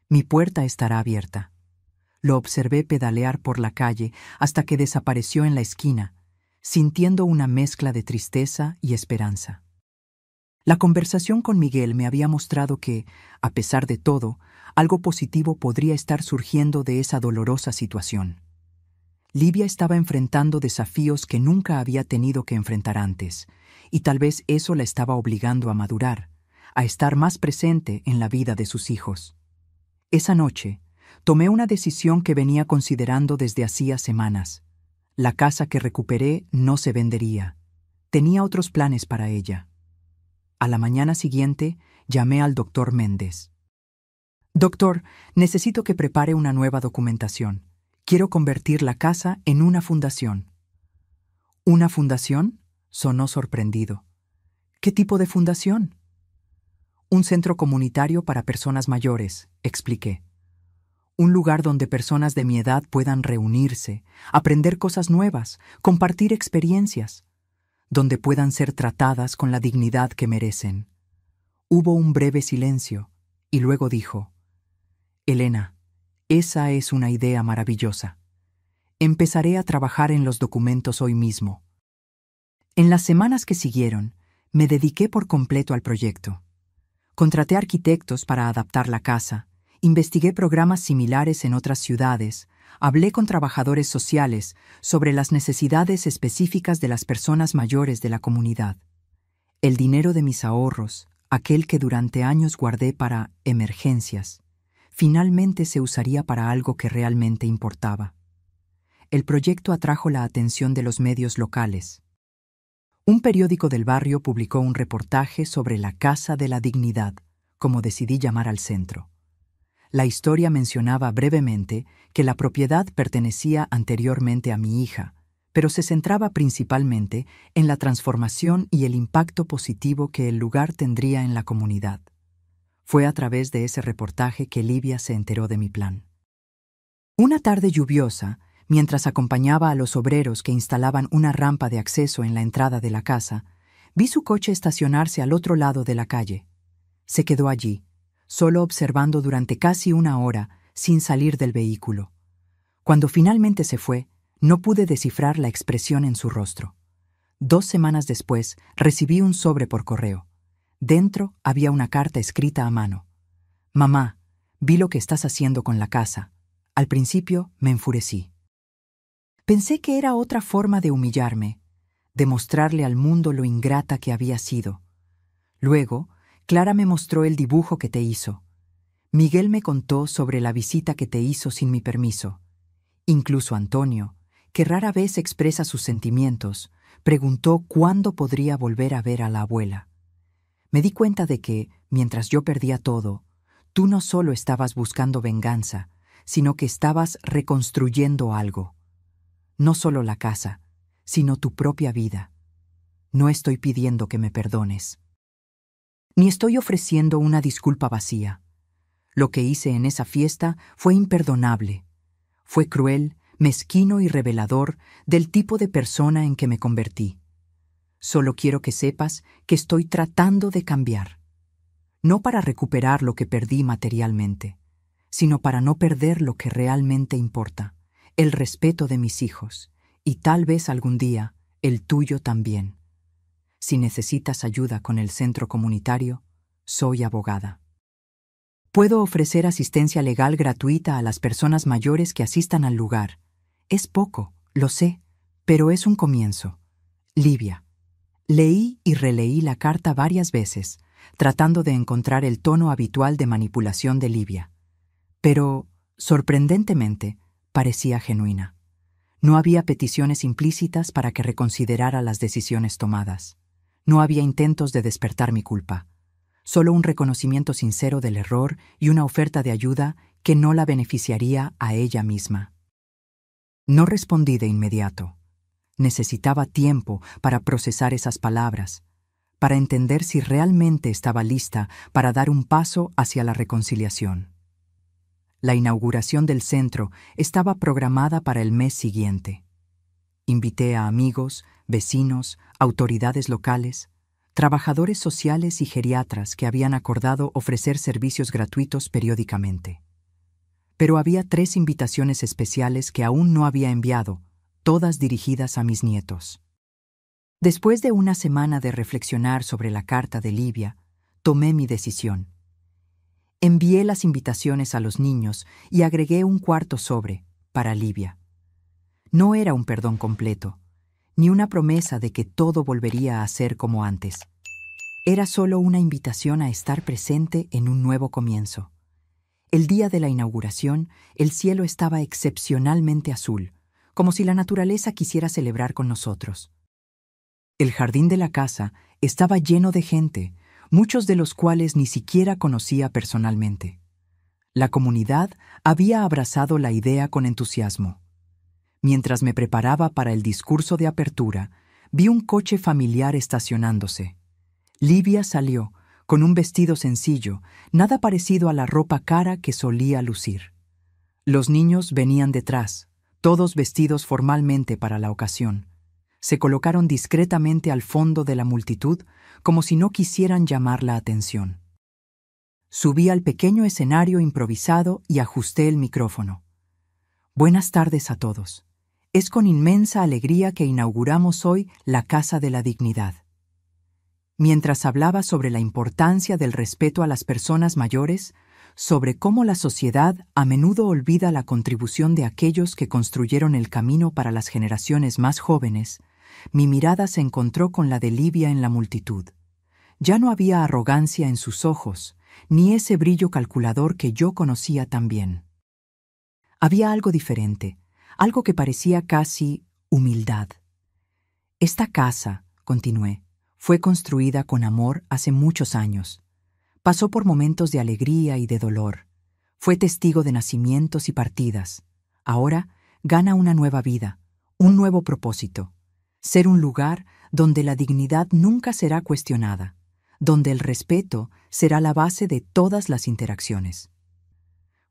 Mi puerta estará abierta. Lo observé pedalear por la calle hasta que desapareció en la esquina, sintiendo una mezcla de tristeza y esperanza. La conversación con Miguel me había mostrado que, a pesar de todo, algo positivo podría estar surgiendo de esa dolorosa situación. Livia estaba enfrentando desafíos que nunca había tenido que enfrentar antes, y tal vez eso la estaba obligando a madurar, a estar más presente en la vida de sus hijos. Esa noche, tomé una decisión que venía considerando desde hacía semanas. La casa que recuperé no se vendería. Tenía otros planes para ella. A la mañana siguiente, llamé al doctor Méndez. Doctor, necesito que prepare una nueva documentación. Quiero convertir la casa en una fundación. ¿Una fundación?, sonó sorprendido. ¿Qué tipo de fundación? Un centro comunitario para personas mayores, expliqué. Un lugar donde personas de mi edad puedan reunirse, aprender cosas nuevas, compartir experiencias, donde puedan ser tratadas con la dignidad que merecen. Hubo un breve silencio, y luego dijo: Elena, esa es una idea maravillosa. Empezaré a trabajar en los documentos hoy mismo. En las semanas que siguieron, me dediqué por completo al proyecto. Contraté arquitectos para adaptar la casa, investigué programas similares en otras ciudades, hablé con trabajadores sociales sobre las necesidades específicas de las personas mayores de la comunidad. El dinero de mis ahorros, aquel que durante años guardé para emergencias, finalmente se usaría para algo que realmente importaba. El proyecto atrajo la atención de los medios locales. Un periódico del barrio publicó un reportaje sobre la Casa de la Dignidad, como decidí llamar al centro. La historia mencionaba brevemente que la propiedad pertenecía anteriormente a mi hija, pero se centraba principalmente en la transformación y el impacto positivo que el lugar tendría en la comunidad. Fue a través de ese reportaje que Livia se enteró de mi plan. Una tarde lluviosa, mientras acompañaba a los obreros que instalaban una rampa de acceso en la entrada de la casa, vi su coche estacionarse al otro lado de la calle. Se quedó allí, solo observando durante casi una hora, sin salir del vehículo. Cuando finalmente se fue, no pude descifrar la expresión en su rostro. 2 semanas después, recibí un sobre por correo. Dentro había una carta escrita a mano. Mamá, vi lo que estás haciendo con la casa. Al principio me enfurecí. Pensé que era otra forma de humillarme, de mostrarle al mundo lo ingrata que había sido. Luego, Clara me mostró el dibujo que te hizo. Miguel me contó sobre la visita que te hizo sin mi permiso. Incluso Antonio, que rara vez expresa sus sentimientos, preguntó cuándo podría volver a ver a la abuela. Me di cuenta de que, mientras yo perdía todo, tú no solo estabas buscando venganza, sino que estabas reconstruyendo algo. No solo la casa, sino tu propia vida. No estoy pidiendo que me perdones. Ni estoy ofreciendo una disculpa vacía. Lo que hice en esa fiesta fue imperdonable. Fue cruel, mezquino y revelador del tipo de persona en que me convertí. Solo quiero que sepas que estoy tratando de cambiar. no para recuperar lo que perdí materialmente, sino para no perder lo que realmente importa, el respeto de mis hijos, y tal vez algún día el tuyo también. Si necesitas ayuda con el centro comunitario, soy abogada. Puedo ofrecer asistencia legal gratuita a las personas mayores que asistan al lugar. Es poco, lo sé, pero es un comienzo. Livia. Leí y releí la carta varias veces, tratando de encontrar el tono habitual de manipulación de Livia. Pero, sorprendentemente, parecía genuina. No había peticiones implícitas para que reconsiderara las decisiones tomadas. No había intentos de despertar mi culpa. Solo un reconocimiento sincero del error y una oferta de ayuda que no la beneficiaría a ella misma. No respondí de inmediato. Necesitaba tiempo para procesar esas palabras, para entender si realmente estaba lista para dar un paso hacia la reconciliación. La inauguración del centro estaba programada para el mes siguiente. Invité a amigos, vecinos, autoridades locales, trabajadores sociales y geriatras que habían acordado ofrecer servicios gratuitos periódicamente. Pero había 3 invitaciones especiales que aún no había enviado, todas dirigidas a mis nietos. Después de una semana de reflexionar sobre la carta de Livia, tomé mi decisión. Envié las invitaciones a los niños y agregué un cuarto sobre, para Livia. No era un perdón completo, ni una promesa de que todo volvería a ser como antes. Era solo una invitación a estar presente en un nuevo comienzo. El día de la inauguración, el cielo estaba excepcionalmente azul, como si la naturaleza quisiera celebrar con nosotros. El jardín de la casa estaba lleno de gente, muchos de los cuales ni siquiera conocía personalmente. La comunidad había abrazado la idea con entusiasmo. Mientras me preparaba para el discurso de apertura, vi un coche familiar estacionándose. Livia salió, con un vestido sencillo, nada parecido a la ropa cara que solía lucir. Los niños venían detrás, todos vestidos formalmente para la ocasión. Se colocaron discretamente al fondo de la multitud, como si no quisieran llamar la atención. Subí al pequeño escenario improvisado y ajusté el micrófono. Buenas tardes a todos. Es con inmensa alegría que inauguramos hoy la Casa de la Dignidad. Mientras hablaba sobre la importancia del respeto a las personas mayores, sobre cómo la sociedad a menudo olvida la contribución de aquellos que construyeron el camino para las generaciones más jóvenes, mi mirada se encontró con la de Livia en la multitud. Ya no había arrogancia en sus ojos, ni ese brillo calculador que yo conocía tan bien. Había algo diferente, algo que parecía casi humildad. Esta casa, continué, fue construida con amor hace muchos años. Pasó por momentos de alegría y de dolor. Fue testigo de nacimientos y partidas. Ahora gana una nueva vida, un nuevo propósito. Ser un lugar donde la dignidad nunca será cuestionada, donde el respeto será la base de todas las interacciones.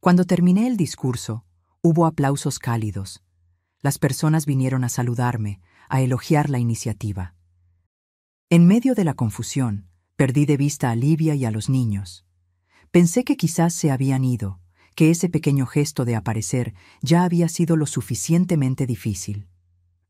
Cuando terminé el discurso, hubo aplausos cálidos. Las personas vinieron a saludarme, a elogiar la iniciativa. En medio de la confusión, perdí de vista a Livia y a los niños. Pensé que quizás se habían ido, que ese pequeño gesto de aparecer ya había sido lo suficientemente difícil.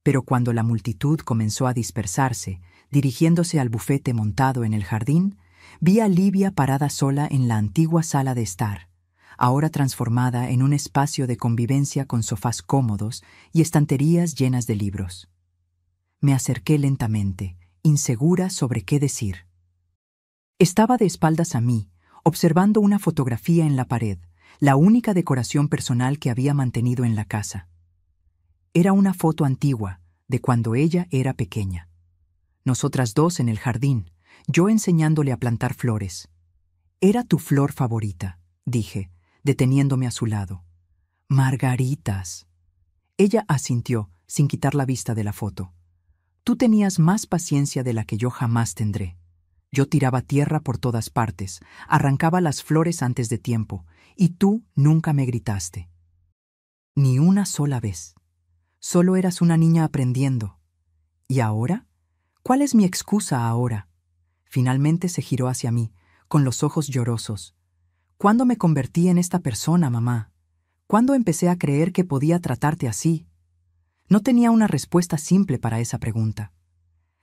Pero cuando la multitud comenzó a dispersarse, dirigiéndose al bufete montado en el jardín, vi a Livia parada sola en la antigua sala de estar, ahora transformada en un espacio de convivencia con sofás cómodos y estanterías llenas de libros. Me acerqué lentamente, insegura sobre qué decir. Estaba de espaldas a mí, observando una fotografía en la pared, la única decoración personal que había mantenido en la casa. Era una foto antigua, de cuando ella era pequeña. Nosotras dos en el jardín, yo enseñándole a plantar flores. «Era tu flor favorita», dije, deteniéndome a su lado. «Margaritas». Ella asintió, sin quitar la vista de la foto. «Tú tenías más paciencia de la que yo jamás tendré. Yo tiraba tierra por todas partes, arrancaba las flores antes de tiempo, y tú nunca me gritaste. Ni una sola vez. Solo eras una niña aprendiendo. ¿Y ahora? ¿Cuál es mi excusa ahora?» Finalmente se giró hacia mí, con los ojos llorosos. ¿Cuándo me convertí en esta persona, mamá? ¿Cuándo empecé a creer que podía tratarte así? No tenía una respuesta simple para esa pregunta.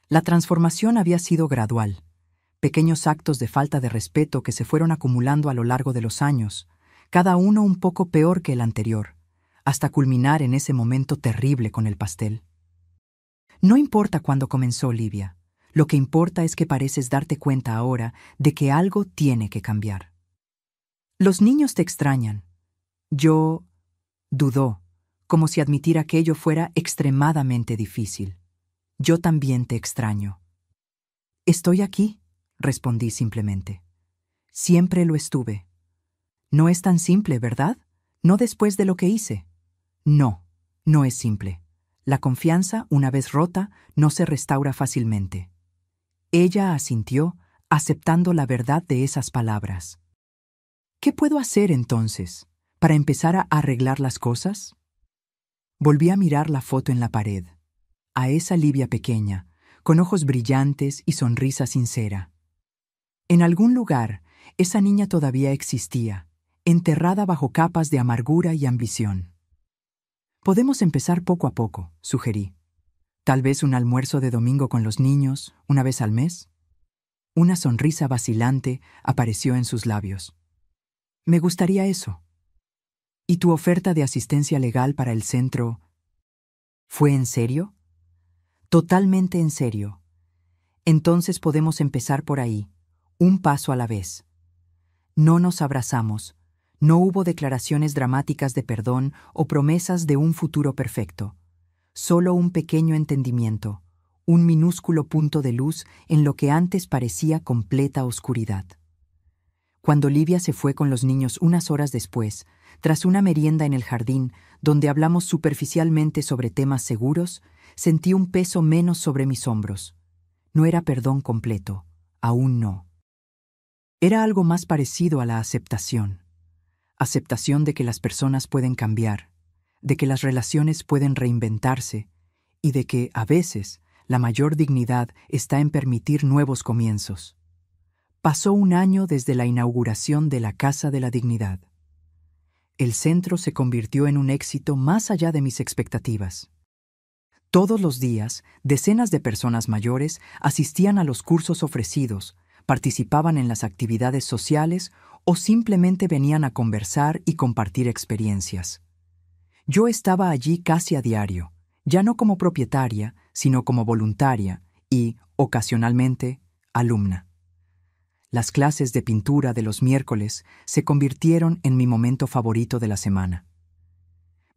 La transformación había sido gradual. Pequeños actos de falta de respeto que se fueron acumulando a lo largo de los años, cada uno un poco peor que el anterior, hasta culminar en ese momento terrible con el pastel. No importa cuándo comenzó, Livia. Lo que importa es que pareces darte cuenta ahora de que algo tiene que cambiar. Los niños te extrañan. Yo dudó, como si admitir aquello fuera extremadamente difícil. Yo también te extraño. Estoy aquí, respondí simplemente. Siempre lo estuve. No es tan simple, ¿verdad? No después de lo que hice. No, no es simple. La confianza, una vez rota, no se restaura fácilmente. Ella asintió, aceptando la verdad de esas palabras. ¿Qué puedo hacer entonces, para empezar a arreglar las cosas? Volví a mirar la foto en la pared, a esa Livia pequeña, con ojos brillantes y sonrisa sincera. En algún lugar, esa niña todavía existía, enterrada bajo capas de amargura y ambición. Podemos empezar poco a poco, sugerí. Tal vez un almuerzo de domingo con los niños, una vez al mes. Una sonrisa vacilante apareció en sus labios. Me gustaría eso. ¿Y tu oferta de asistencia legal para el centro fue en serio? Totalmente en serio. Entonces podemos empezar por ahí, un paso a la vez. No nos abrazamos. No hubo declaraciones dramáticas de perdón o promesas de un futuro perfecto. Solo un pequeño entendimiento, un minúsculo punto de luz en lo que antes parecía completa oscuridad. Cuando Livia se fue con los niños unas horas después, tras una merienda en el jardín, donde hablamos superficialmente sobre temas seguros, sentí un peso menos sobre mis hombros. No era perdón completo, aún no. Era algo más parecido a la aceptación. Aceptación de que las personas pueden cambiar, de que las relaciones pueden reinventarse y de que, a veces, la mayor dignidad está en permitir nuevos comienzos. Pasó un año desde la inauguración de la Casa de la Dignidad. El centro se convirtió en un éxito más allá de mis expectativas. Todos los días, decenas de personas mayores asistían a los cursos ofrecidos, participaban en las actividades sociales o simplemente venían a conversar y compartir experiencias. Yo estaba allí casi a diario, ya no como propietaria, sino como voluntaria y, ocasionalmente, alumna. Las clases de pintura de los miércoles se convirtieron en mi momento favorito de la semana.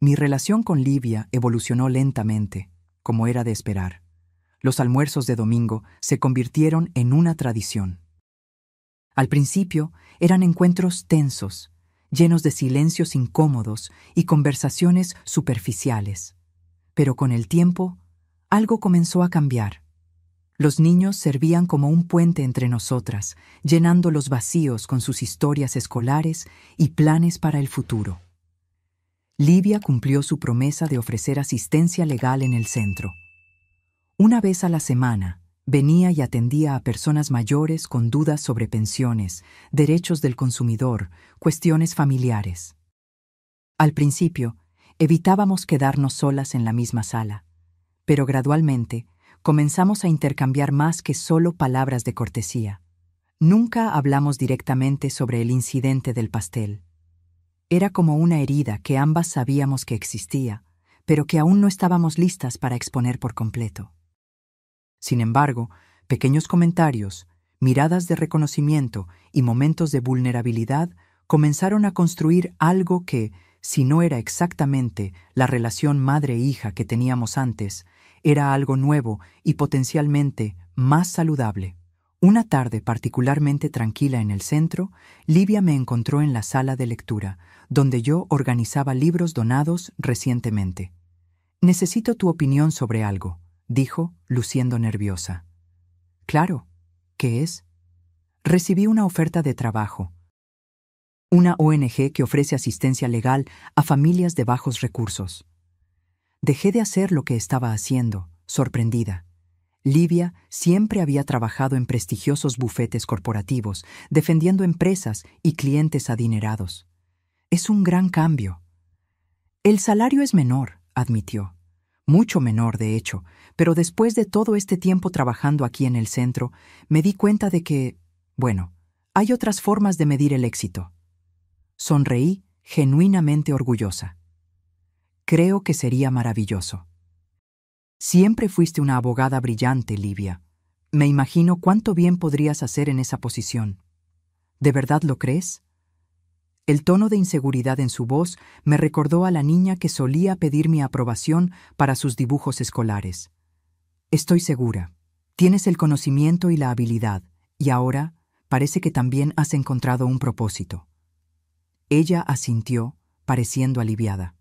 Mi relación con Livia evolucionó lentamente, como era de esperar. Los almuerzos de domingo se convirtieron en una tradición. Al principio eran encuentros tensos, llenos de silencios incómodos y conversaciones superficiales. Pero con el tiempo, algo comenzó a cambiar. Los niños servían como un puente entre nosotras, llenando los vacíos con sus historias escolares y planes para el futuro. Livia cumplió su promesa de ofrecer asistencia legal en el centro. Una vez a la semana, venía y atendía a personas mayores con dudas sobre pensiones, derechos del consumidor, cuestiones familiares. Al principio, evitábamos quedarnos solas en la misma sala, pero gradualmente comenzamos a intercambiar más que solo palabras de cortesía. Nunca hablamos directamente sobre el incidente del pastel. Era como una herida que ambas sabíamos que existía, pero que aún no estábamos listas para exponer por completo. Sin embargo, pequeños comentarios, miradas de reconocimiento y momentos de vulnerabilidad comenzaron a construir algo que, si no era exactamente la relación madre-hija que teníamos antes, era algo nuevo y potencialmente más saludable. Una tarde particularmente tranquila en el centro, Livia me encontró en la sala de lectura, donde yo organizaba libros donados recientemente. «Necesito tu opinión sobre algo», dijo, luciendo nerviosa. «Claro, ¿qué es?» «Recibí una oferta de trabajo. Una ONG que ofrece asistencia legal a familias de bajos recursos». Dejé de hacer lo que estaba haciendo, sorprendida. Livia siempre había trabajado en prestigiosos bufetes corporativos, defendiendo empresas y clientes adinerados. Es un gran cambio. El salario es menor, admitió. Mucho menor, de hecho, pero después de todo este tiempo trabajando aquí en el centro, me di cuenta de que, bueno, hay otras formas de medir el éxito. Sonreí, genuinamente orgullosa. Creo que sería maravilloso. Siempre fuiste una abogada brillante, Livia. Me imagino cuánto bien podrías hacer en esa posición. ¿De verdad lo crees? El tono de inseguridad en su voz me recordó a la niña que solía pedir mi aprobación para sus dibujos escolares. Estoy segura. Tienes el conocimiento y la habilidad, y ahora parece que también has encontrado un propósito. Ella asintió, pareciendo aliviada.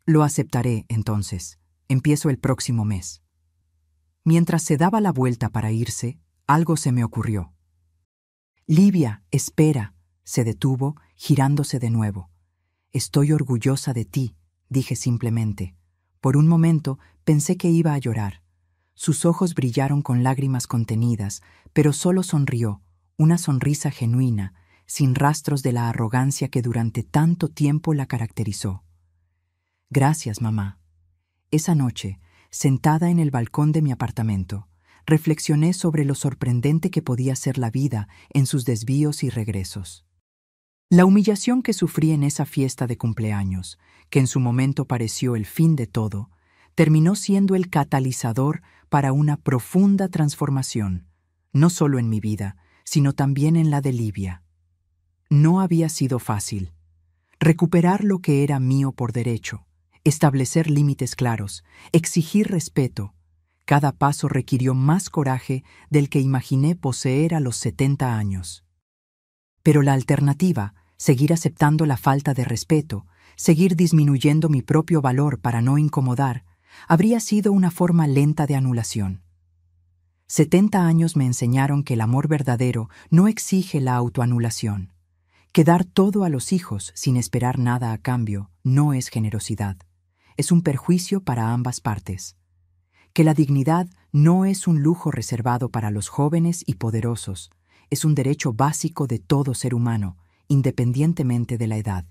Lo aceptaré, entonces. Empiezo el próximo mes. Mientras se daba la vuelta para irse, algo se me ocurrió. Livia, espera. Se detuvo, girándose de nuevo. Estoy orgullosa de ti, dije simplemente. Por un momento pensé que iba a llorar. Sus ojos brillaron con lágrimas contenidas, pero solo sonrió, una sonrisa genuina, sin rastros de la arrogancia que durante tanto tiempo la caracterizó. Gracias, mamá. Esa noche, sentada en el balcón de mi apartamento, reflexioné sobre lo sorprendente que podía ser la vida en sus desvíos y regresos. La humillación que sufrí en esa fiesta de cumpleaños, que en su momento pareció el fin de todo, terminó siendo el catalizador para una profunda transformación, no solo en mi vida, sino también en la de Livia. No había sido fácil. Recuperar lo que era mío por derecho, establecer límites claros, exigir respeto. Cada paso requirió más coraje del que imaginé poseer a los 70 años. Pero la alternativa, seguir aceptando la falta de respeto, seguir disminuyendo mi propio valor para no incomodar, habría sido una forma lenta de anulación. 70 años me enseñaron que el amor verdadero no exige la autoanulación, que dar todo a los hijos sin esperar nada a cambio no es generosidad, es un perjuicio para ambas partes, que la dignidad no es un lujo reservado para los jóvenes y poderosos, es un derecho básico de todo ser humano, independientemente de la edad.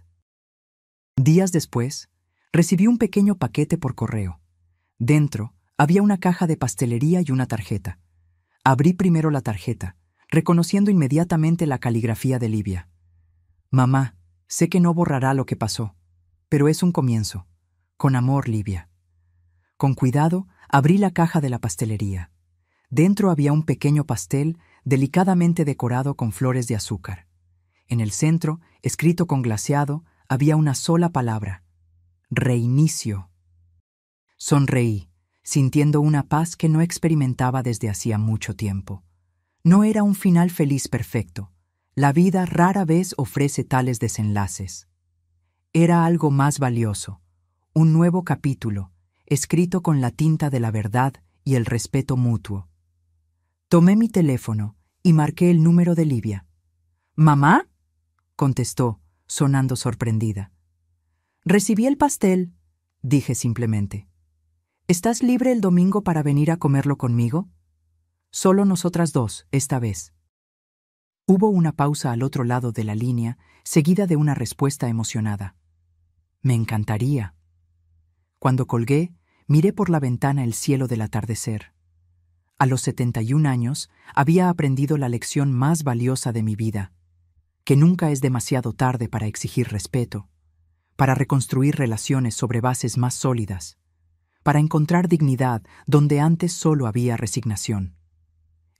Días después, recibí un pequeño paquete por correo. Dentro había una caja de pastelería y una tarjeta. Abrí primero la tarjeta, reconociendo inmediatamente la caligrafía de Livia. Mamá, sé que no borrará lo que pasó, pero es un comienzo. Con amor, Livia. Con cuidado, abrí la caja de la pastelería. Dentro había un pequeño pastel delicadamente decorado con flores de azúcar. En el centro, escrito con glaseado, había una sola palabra: reinicio. Sonreí, sintiendo una paz que no experimentaba desde hacía mucho tiempo. No era un final feliz perfecto. La vida rara vez ofrece tales desenlaces. Era algo más valioso, un nuevo capítulo, escrito con la tinta de la verdad y el respeto mutuo. Tomé mi teléfono y marqué el número de Livia. «¿Mamá?», contestó, sonando sorprendida. «Recibí el pastel», dije simplemente. «¿Estás libre el domingo para venir a comerlo conmigo? Solo nosotras dos, esta vez». Hubo una pausa al otro lado de la línea, seguida de una respuesta emocionada. «Me encantaría». Cuando colgué, miré por la ventana el cielo del atardecer. A los 71 años, había aprendido la lección más valiosa de mi vida, que nunca es demasiado tarde para exigir respeto, para reconstruir relaciones sobre bases más sólidas, para encontrar dignidad donde antes solo había resignación.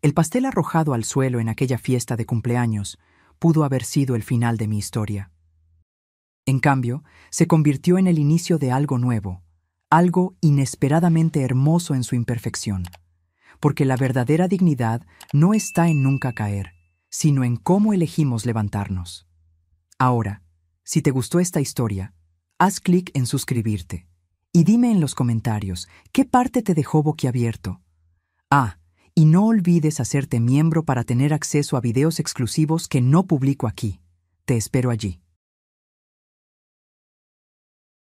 El pastel arrojado al suelo en aquella fiesta de cumpleaños pudo haber sido el final de mi historia. En cambio, se convirtió en el inicio de algo nuevo, algo inesperadamente hermoso en su imperfección, porque la verdadera dignidad no está en nunca caer, sino en cómo elegimos levantarnos. Ahora, si te gustó esta historia, haz clic en suscribirte y dime en los comentarios qué parte te dejó boquiabierto. Y no olvides hacerte miembro para tener acceso a videos exclusivos que no publico aquí. Te espero allí.